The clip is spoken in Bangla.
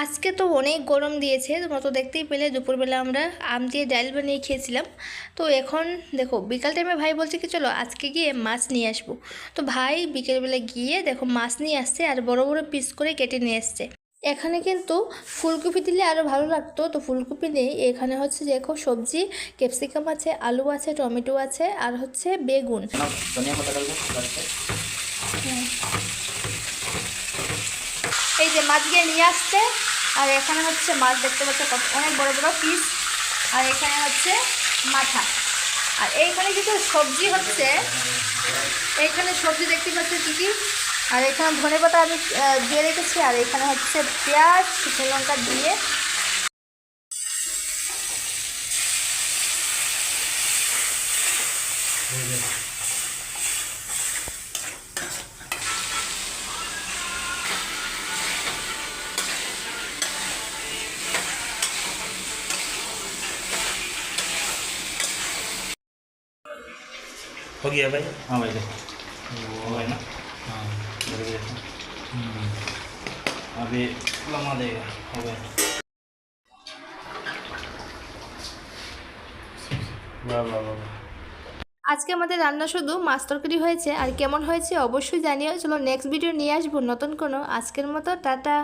আজকে তো অনেক গরম দিয়েছে, তোমরা তো দেখতেই পেলে দুপুরবেলা আমরা আম দিয়ে ডাল বানিয়ে খেয়েছিলাম। তো এখন দেখো বিকাল টাইমে ভাই বলছে কি চলো আজকে গিয়ে মাছ নিয়ে আসবো। তো ভাই বিকেলবেলা গিয়ে দেখো মাছ নিয়ে আসছে আর বড় বড় পিস করে কেটে নিয়ে এসছে। এখানে কিন্তু ফুলকপি দিলে আরও ভালো লাগতো, তো ফুলকপি নেই। এখানে হচ্ছে দেখো সবজি ক্যাপসিকাম আছে, আলু আছে, টমেটো আছে আর হচ্ছে বেগুন। এই যে মাছ গিয়ে নিয়ে আসছে, আর এখানে হচ্ছে মাছ দেখতে পাচ্ছে অনেক বড় বড় পিস, আর এখানে হচ্ছে মাথা। আর এইখানে কিছু সবজি হচ্ছে, এইখানে সবজি দেখতে পাচ্ছে কী কী। আর এখানে ধনেপাতা আমি দিয়ে রেখেছি, আর এখানে হচ্ছে পেঁয়াজ শুকনো লঙ্কা দিয়ে हो गया भाई। हाँ भाई देखो हो गया ना। हाँ बड़े बड़े से। अभी लगा देगा, हो गया। वाह वाह वाह। আজকে আমাদের রান্না শুধু মাছ তরকারি হয়েছে, আর কেমন হয়েছে অবশ্যই জানিও। চলো নেক্সট ভিডিও নিয়ে আসবো নতুন কোনো। আজকের মতো টাটা।